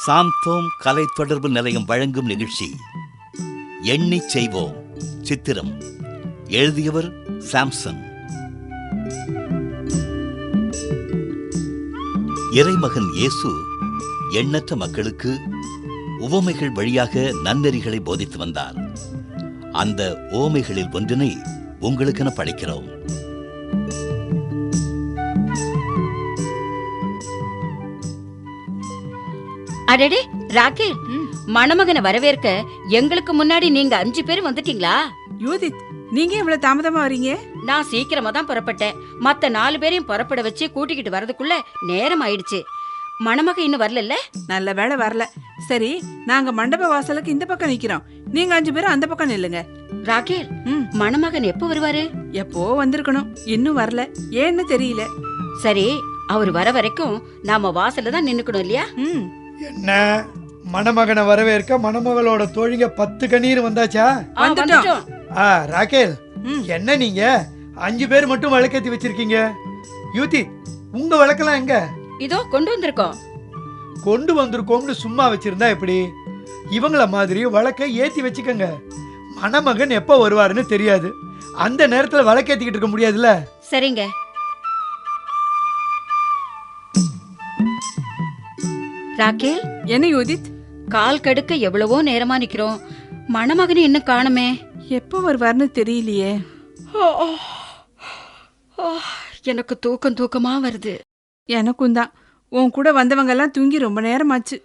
சாந்தோம் கலை தொடர்பு நிலையம் வழங்கும் நிகழ்ச்சி எண்ணிச் செய்வோம். சித்திரம் எழுதியவர் சாம்சன். இறைமகன் இயேசு எண்ணற்ற மக்களுக்கு உவமைகள் வழியாக நன்னெறிகளை போதித்து வந்தார். அந்த உவமைகளில் ஒன்றினை உங்களுக்கென படைக்கிறோம். அடடே ராக்கேல், மணமகனை வரவேற்க எங்களுக்கு முன்னாடி நீங்க 5 பேர் வந்துட்டீங்களா? யூதித், நீங்க இவ்வளவு தாமதமா வரீங்க? நான் சீக்கிரமா தான் புறப்பட்டேன். மத்த 4 பேரையும் புறப்பட வச்சு கூட்டிக்கிட்டு வரதுக்குள்ள நேரம் ஆயிடுச்சு. மணமக இன்னும் வரல. நல்ல வேளை வரல. சரி, நாங்க மண்டப வாசலுக்கு இந்த பக்கம் நிக்கிறோம். நீங்க 5 பேரும் அந்த பக்கம் நில்லுங்க. ராக்கேல், மணமகன் எப்போ வருவாரு? எப்போ வந்திருக்கணும், இன்னும் வரல. ஏன்னு தெரியல. சரி, அவர் வர வரைக்கும் நாம வாசல்ல தான் நின்னுக்கணும் இல்லையா? என்ன மணமகனை வரவேற்க மணமகளோட தோழிங்க 10 கண்ணீர் வந்தாச்சா? வந்துட்டோம். ராக்கேல், என்ன நீங்க 5 பேர் மட்டும் விளக்கேத்தி வச்சிருக்கீங்க? யூதி, உங்க விளக்கெல்லாம் எங்க? இதோ கொண்டு வந்திருக்கோம். கொண்டு வந்திருக்கோம்னு சும்மா வச்சிருந்தா எப்படி? இவங்கள மாதிரி விளக்க ஏத்தி வச்சுக்கங்க. மணமகன் எப்ப வருவாருன்னு தெரியாது. அந்த நேரத்துல விளக்கேத்திக்கிட்டு இருக்க முடியாதுல்ல. சரிங்க. ராக்கேல், என்ன யூதித்? கால் கடுக்க எவ்வளவோ நேரமா நிக்கிறோம். மணமகனை இன்னும் காணுமே. எப்போ வருவார்னு தெரியலையே. எனக்கு தூக்கமா வருது. எனக்கும் தான். உன் கூட வந்தவங்க எல்லாம் தூங்கி ரொம்ப நேரமாச்சு.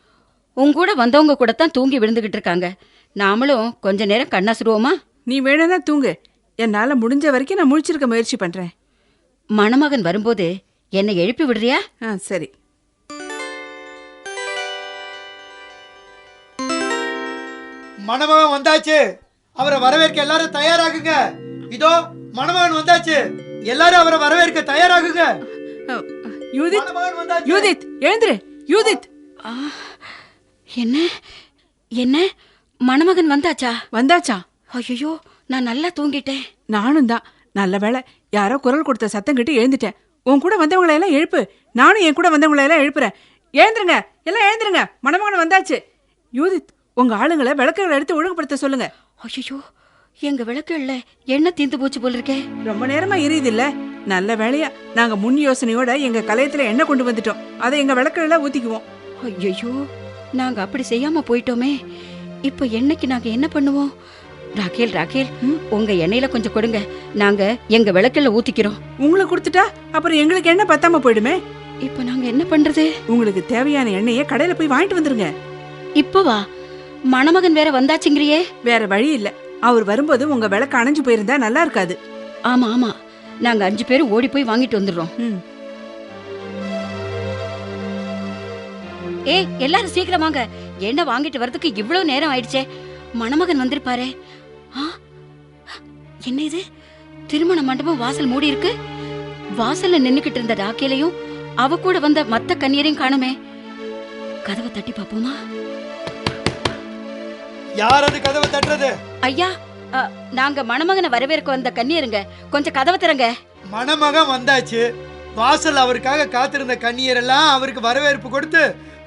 உன் கூட வந்தவங்க கூட தான் தூங்கி விழுந்துகிட்டு இருக்காங்க. நாமளும் கொஞ்ச நேரம் கண்ணாசுருவோமா? நீ வேணும்னா தூங்கு. என்னால முடிஞ்ச வரைக்கும் நான் முழிச்சிருக்க முயற்சி பண்றேன். மணமகன் வரும்போது என்னை எழுப்பி விடுறியா? சரி. மணமகன் வந்தாச்சு. அவரை வரவேற்க எல்லாரும் தயாராகுங்க. இதோ மணமகன் வந்தாச்சு. எல்லாரும் அவரை வரவேற்க தயாராகுங்க. யூதித், யூதித், எழுந்துரு. யூதித், என்ன என்ன மணமகன் வந்தாச்சா? வந்தாச்சா? ஐயோ, நான் நல்லா தூங்கிட்டேன். நானும் தான். நல்ல வேளை, யாரோ குரல் கொடுத்த சத்தம் கிட்ட எழுந்துட்டேன். உன் கூட வந்தவங்களை எல்லாம் எழுப்பு. நானும் என் கூட வந்தவங்களை எல்லாம் எழுப்புறேன். எழுந்துருங்க, எல்லாம் எழுந்துருங்க. மணமகன் வந்தாச்சு. யூதித், உங்க ஆளுங்களை விளக்குகளை எடுத்து ஒழுங்குபடுத்த சொல்லுங்க. ஐயோ, எங்க விளக்கு இல்ல, எண்ணெய் தீந்து போச்சு போல இருக்கே. ரொம்ப நேரமா எரியுது இல்ல? நல்ல வேலையா நாங்க முன் யோசனையோட எங்க கலையத்துல எண்ணெய் கொண்டு வந்துட்டோம். அதை எங்க விளக்குல ஊத்திக்குவோம். ஐயோ, நாங்க அப்படி செய்யாம போயிட்டோமே. இப்ப எண்ணெய்க்கு நாங்க என்ன பண்ணுவோம்? ராக்கேல், ராக்கேல், உங்க எண்ணெயில கொஞ்சம் கொடுங்க. நாங்க எங்க விளக்குல ஊத்திக்கிறோம். உங்களுக்கு கொடுத்துட்டா அப்புறம் எங்களுக்கு எண்ணெய் பத்தாம போயிடுமே. இப்ப நாங்க என்ன பண்றது? உங்களுக்கு தேவையான எண்ணெயை கடையில போய் வாங்கிட்டு வந்துருங்க. இப்பவா? மணமகன் வேற வந்தாச்சுங்கிறியே. வேற வழி இல்ல. அவர் வரும்போது உங்க விளக்கு அணைஞ்சு போயிருந்தா நல்லா இருக்காது. ஆமா ஆமா, நாங்க 5 பேரும் ஓடி போய் வாங்கிட்டு வந்துடுறோம். ஏய், எல்லாரும் சீக்கிரம் வாங்க. என்ன வாங்கிட்டு வரதுக்கு இவ்வளவு நேரம் ஆயிடுச்சே. மணமகன் வந்திருப்பாரே. என்ன இது? திருமண மண்டபம் வாசல் மூடி இருக்கு. வாசல்ல நின்னுக்கிட்டு இருந்த ராக்கேலையும் அவ கூட வந்த மத்த கன்னியரையும் காணுமே. கதவை தட்டி பாப்போமா? யார் அது கதவை தட்டுறது? ஐயா, நாங்க மணமகனை வரவேற்க வந்த கன்னியருங்க. கொஞ்சம் கதவை திறங்க. மணமகன் வந்தாச்சு. வாசல் அவருக்காக காத்திருந்த கன்னியர் எல்லாம் அவருக்கு வரவேற்பு கொடுத்து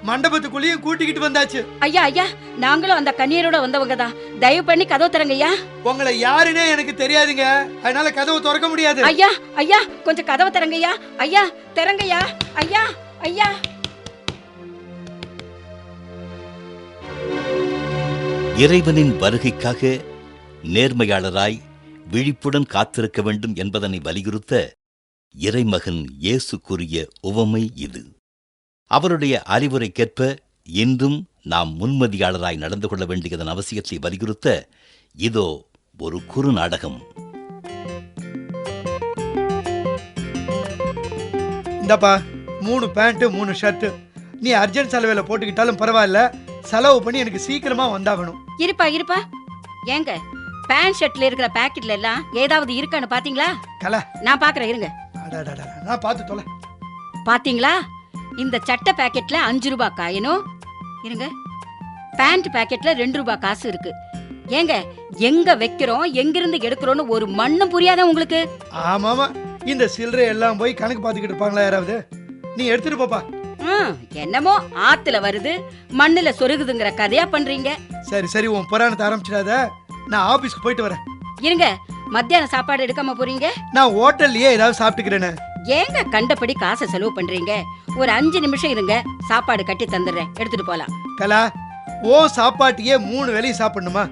மண்டபத்துக்குள்ளேயும் கூட்டிக்கிட்டு வந்தாச்சு. ஐயா ஐயா, நாங்களும் அந்த கன்னியரோட வந்தவங்க தான். தயவு பண்ணி கதவு திறங்க ஐயா. உங்களை யாருன்னே எனக்கு தெரியாதுங்க, அதனால கதவு திறக்க முடியாது. ஐயா ஐயா, கொஞ்சம் கதவை திறங்க ஐயா. ஐயா திறங்கய்யா. ஐயா ஐயா. இறைவனின் வருகைக்காக நேர்மையாளராய் விழிப்புடன் காத்திருக்க வேண்டும் என்பதனை வலியுறுத்த இறைமகன் இயேசு கூறிய உவமை இது. அவருடைய அறிவுரைக்கேற்ப இன்றும் நாம் முன்மதியாளராய் நடந்து கொள்ள வேண்டியதன் அவசியத்தை வலியுறுத்த இதோ ஒரு குறு நாடகம். இந்தப்பா 3 பேண்ட் 3 ஷர்ட். நீ அர்ஜென்ட் செலவில் போட்டுக்கிட்டாலும் பரவாயில்ல, செலவு பண்ணி எனக்கு சீக்கிரமா வந்தாகணும். இருப்பா இருப்பா. ஏங்க, பேண்ட் ஷர்ட்ல இருக்கிற பாக்கெட்ல எல்லாம் ஏதாவது இருக்கான்னு பாத்தீங்களா? நான் பாக்குறேன், இருங்க. நான் பார்த்து தொலை. பாத்தீங்களா? இந்த சட்டை பாக்கெட்ல 5 ரூபாய் காயினும் இருங்க, பேண்ட் பாக்கெட்ல 2 ரூபாய் காசு இருக்கு. ஏங்க, எங்க வைக்கிறோம் எங்கிருந்து எடுக்கிறோம்னு ஒரு மண்ணும் புரியாத உங்களுக்கு? ஆமாமா, இந்த சில்லறை எல்லாம் போய் கணக்கு பார்த்துக்கிட்டு இருப்பாங்களா யாராவது? நீ எடுத்துட்டு போப்பா. என்னமோ ஆத்துல வருது மண்ணுல சொருகுதுங்கிற கதையா பண்றீங்க. சரி சரி, உன் புராணத்தை ஆரம்பிச்சிடாத. நான் ஆபீஸ்க்கு போயிட்டு வரேன். இருங்க, மத்தியான சாப்பாடு எடுக்காம போறீங்க? நான் ஹோட்டல்லயே ஏதாவது சாப்பிட்டுக்கிறேன்னு. ஏங்க கண்டபடி காசை செலவு பண்றீங்க? ஒரு 5 நிமிஷம் இருங்க, சாப்பாடு கட்டி தந்துடுறேன், எடுத்துட்டு போலாம். கலா, ஓ சாப்பாட்டியே 3 வேளையும் சாப்பிடணுமா?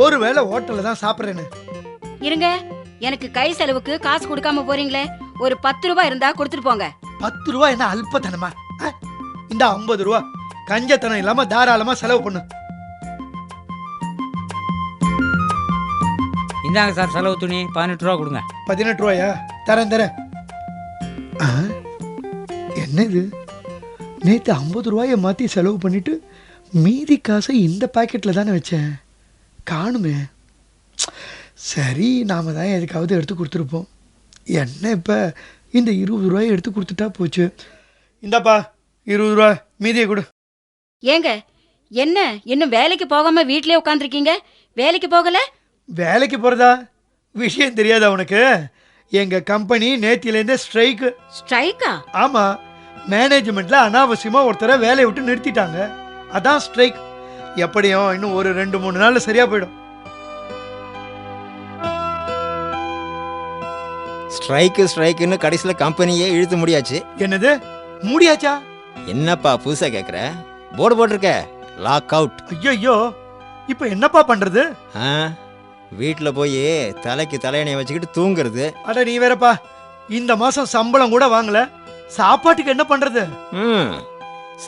ஒரு வேளை ஹோட்டல்ல தான் சாப்பிட்றேன்னு. இருங்க, எனக்கு கை செலவுக்கு காசு கொடுக்காம போறீங்களே, ஒரு 10 ரூபாய் இருந்தா கொடுத்துட்டு போங்க. 10 ரூபா என்ன அல்பத்தனமா? இந்த 50 ரூபா கஞ்சத்தனம் இல்லாம தாராளமா செலவு பண்ணு. இந்தாங்க சார் செலவு துணி 18 ரூபா கொடுங்க. 18 ரூபாயா? தரேன் தரேன். என்ன இது, நேற்று 50 ரூபாயை மாற்றி செலவு பண்ணிட்டு மீதி காசை இந்த பாக்கெட்டில் தானே வச்சேன், காணுமே. சரி, நாம் தான் எதுக்காவது எடுத்து கொடுத்துருப்போம். என்ன இப்போ இந்த 20 ரூபாயை எடுத்து கொடுத்துட்டா போச்சு. இந்தாப்பா 20 ரூபா, மீதியை கொடு. ஏங்க, என்ன இன்னும் வேலைக்கு போகாம வீட்லயே உட்காந்துருக்கீங்க? வேலைக்கு போகல? வேலைக்கு போகிறதா விஷயம் தெரியாதா உனக்கு? எங்கள் கம்பெனி நேத்திலேருந்தே ஸ்ட்ரைக்கு. ஸ்ட்ரைக்கா? ஆமாம், மேனேஜ்மெண்ட்ல அனாவசியமாக ஒருத்தரை வேலையை விட்டு நிறுத்திட்டாங்க. அதான் ஸ்ட்ரைக். எப்படியும் இன்னும் ஒரு 2-3 நாள்ல சரியா போயிடும். ஸ்ட்ரைக்குன்னு கடைசியில் கம்பெனியே இழுத்து முடியாச்சு. என்னது மூடியாச்சா? என்னப்பா புதுசா கேட்குற? போர்டு போட்டிருக்க லாக் அவுட். ஐயோ, இப்போ என்னப்பா பண்றது? வீட்டில் போய் தலைக்கு தலையணையை வச்சுக்கிட்டு தூங்குறது. அட நீ வேறப்பா, இந்த மாசம் சம்பளம் கூட வாங்கல, சாப்பாட்டுக்கு என்ன பண்றது?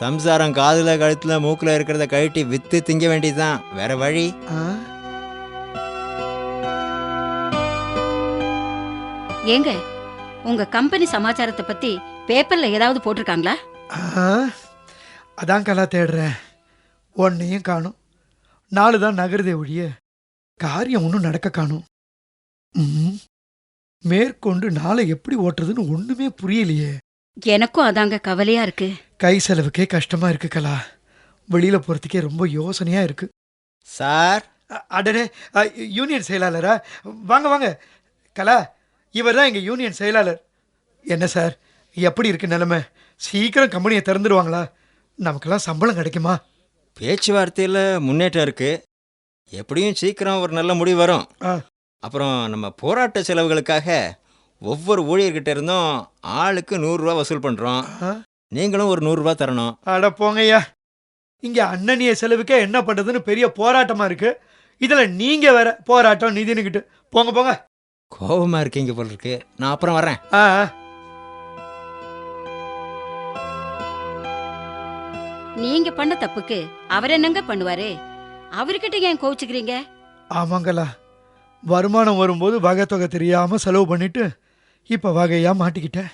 சம்சாரம் காதுல கழுத்துல மூக்குல இருக்கிறத கழட்டி வித்து திங்க வேண்டியதுதான், வேற வழி. ஏங்க, உங்க கம்பெனி சமாச்சாரத்தை பத்தி பேப்பர்ல ஏதாவது போட்டிருக்காங்களா? அதான் கலா தேடுறேன், ஒன்னையும் காணும். நாலு தான் நகருதே ஒழிய காரியம் ஒன்றும் நடக்க காணும். மேற்கொண்டு நாளை எப்படி ஓட்டுறதுன்னு ஒண்ணுமே புரியலையே. எனக்கும் அதாங்க கவலையா இருக்கு. கை செலவுக்கே கஷ்டமா இருக்கு கலா, வெளியில போறதுக்கே ரொம்ப யோசனையா இருக்கு. சார், அடனே யூனியன் செயலாளரா? வாங்க வாங்க கலா, இவர் தான் எங்க யூனியன் செயலாளர். என்ன சார், எப்படி இருக்கு நிலைமை? சீக்கிரம் கம்பெனியை திறந்துடுவாங்களா? நமக்கெல்லாம் சம்பளம் கிடைக்குமா? பேச்சுவார்த்தையில் முன்னேற்றம் இருக்கு, எப்படியும் சீக்கிரம் ஒரு நல்ல முடிவு வரும். அப்புறம் நம்ம போராட்ட செலவுகளுக்காக ஒவ்வொரு ஊழியர்கிட்ட இருந்தும் ஆளுக்கு 100 ரூபா வசூல் பண்றோம். நீங்களும் ஒரு 100 ரூபா தரணும். அட போங்கய்யா, இங்க அண்ணனிய செலவுக்கே என்ன பண்றதுன்னு பெரிய போராட்டமா இருக்கு. இதுல நீங்க வேற போராட்டம் நிதினுக்கிட்டு போங்க போங்க. கோபமா இருக்கீங்க போல இருக்கு, நான் அப்புறம் வரேன். நீங்க பண்ண தப்புக்கு அவர் என்னங்க பண்ணுவாரு? அவர்கிட்ட ஏன் கோச்சுக்கிறீங்க? ஆமாங்களா, வருமானம் வரும்போது வகை தொகை தெரியாம செலவு பண்ணிட்டு இப்ப வகையா மாட்டிக்கிட்டேன்.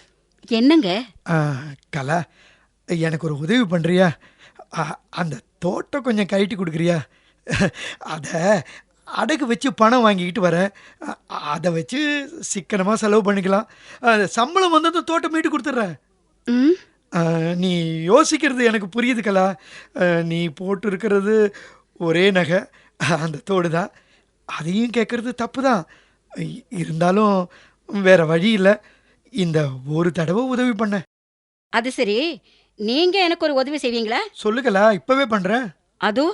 என்னங்க? கலா, எனக்கு ஒரு உதவி பண்றியா? அந்த தோட்டம் கொஞ்சம் கழட்டி கொடுக்குறியா? அதை அடகு வச்சு பணம் வாங்கிக்கிட்டு வரேன், அதை வச்சு சிக்கனமா செலவு பண்ணிக்கலாம். சம்பளம் வந்ததும் தோட்டம் மீட்டு கொடுத்துட்றேன். நீ யோசிக்கிறது எனக்கு புரியுது கலா. நீ போட்டு இருக்கிறது ஒரே நகை, அந்த தோடு தான். அதையும் கேட்கறது தப்பு தான், இருந்தாலும் வேற வழி இல்லை. இந்த ஒரு தடவை உதவி பண்ண. அது சரி, நீங்க எனக்கு ஒரு உதவி செய்வீங்களா? சொல்லுங்களா, இப்பவே பண்றேன். அதோ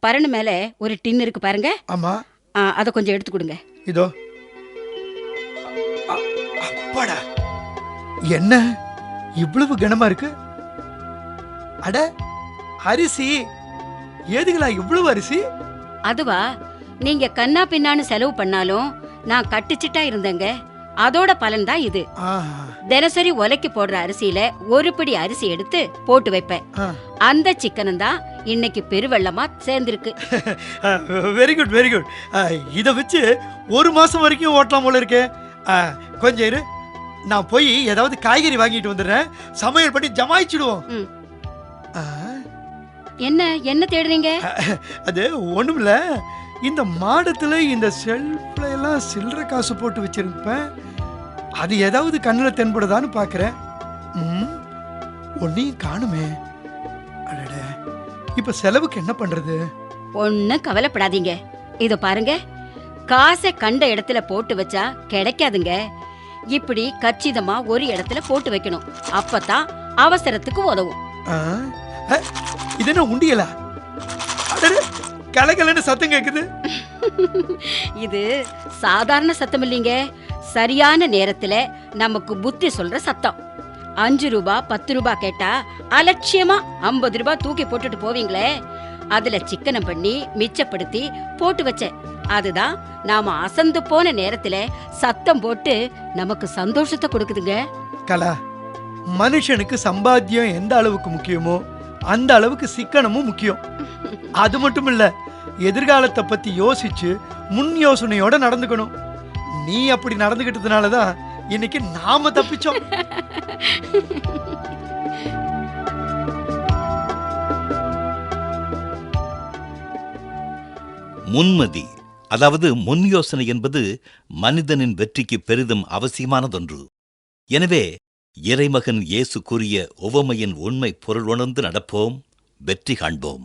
பரணு மேல ஒரு டின் இருக்கு பாருங்க. ஆமா, அதை கொஞ்சம் எடுத்து கொடுங்க. இதோ. அப்பாடா, என்ன இவ்வளவு கனமா இருக்கு? அட, அரிசி. ஏதுங்களா இவ்வளவு அரிசி? அதுவா, நீங்க கண்ணா பின்னான்னு செலவு பண்ணாலும் நான் கட்டிச்சிட்டா இருந்தேங்க, அதோட பலன் தான் இது. தினசரி உலைக்கு போடுற அரிசியில ஒரு பிடி அரிசி எடுத்து போட்டு வைப்பேன். அந்த சிக்கனம் தான் இன்னைக்கு பெருவெள்ளமா சேர்ந்திருக்கு. Very good very good. இத வச்சு ஒரு மாசம் வரைக்கும் ஓட்டலாம் போல இருக்கே. கொஞ்சம் இரு, நான் போய் ஏதாவது காய்கறி வாங்கிட்டு வந்துடுறேன், சமையல் பண்ணி ஜமாயிச்சிடுவோம். என்ன என்ன தேடுறீங்க? அது ஒண்ணுமில்ல, இந்த மாடத்துல இந்த செல்ஃப்ல எல்லாம் சில்லறை காசு போட்டு வச்சிருப்பேன், அது ஏதாவது கண்ணில் தென்படுதான்னு பாக்குறேன். ஒன்னையும் காணுமே. அடட, இப்ப செலவுக்கு என்ன பண்றது? ஒன்னும் கவலைப்படாதீங்க, இத பாருங்க. காசை கண்ட இடத்துல போட்டு வச்சா கிடைக்காதுங்க. இப்படி கச்சிதமா ஒரு இடத்துல போட்டு வைக்கணும், அப்பதான் அவசரத்துக்கு உதவும். ஆ, அ, இது என்ன உண்டியலா? அடடே, கலகலன்னு சத்தம் கேக்குது. இது சாதாரண சத்தம் இல்லைங்க, சரியான நேரத்துல நமக்கு புத்தி சொல்ற சத்தம். 5 ரூபா 10 ரூபா கேட்டா அலட்சியமா 50 ரூபாய் தூக்கி போட்டுட்டு போவீங்களே, அதுல சிக்கனம் பண்ணி மிச்சப்படுத்தி போட்டு வச்சேன். அதுதான் நாம அசந்து போன நேரத்துல சத்தம் போட்டு நமக்கு சந்தோஷத்தை கொடுக்குதுங்க. கலா, மனுஷனுக்கு சம்பாத்தியம் எந்த அளவுக்கு முக்கியமோ அந்த அளவுக்கு சிக்கனமும் முக்கியம். அது மட்டும் இல்ல, எதிர்காலத்தை பத்தி யோசிச்சு முன் யோசனையோட நடந்துக்கணும். நீ அப்படி நடந்துகிட்டதுனாலதான் இன்னைக்கு நாம தப்பிச்சோம். முன்மதி, அதாவது முன் யோசனை என்பது மனிதனின் வெற்றிக்கு பெரிதும் அவசியமானதொன்று. எனவே இறைமகன் இயேசு கூறிய உவமையின் உண்மை பொருள் உணர்ந்து நடப்போம், வெற்றி காண்போம்.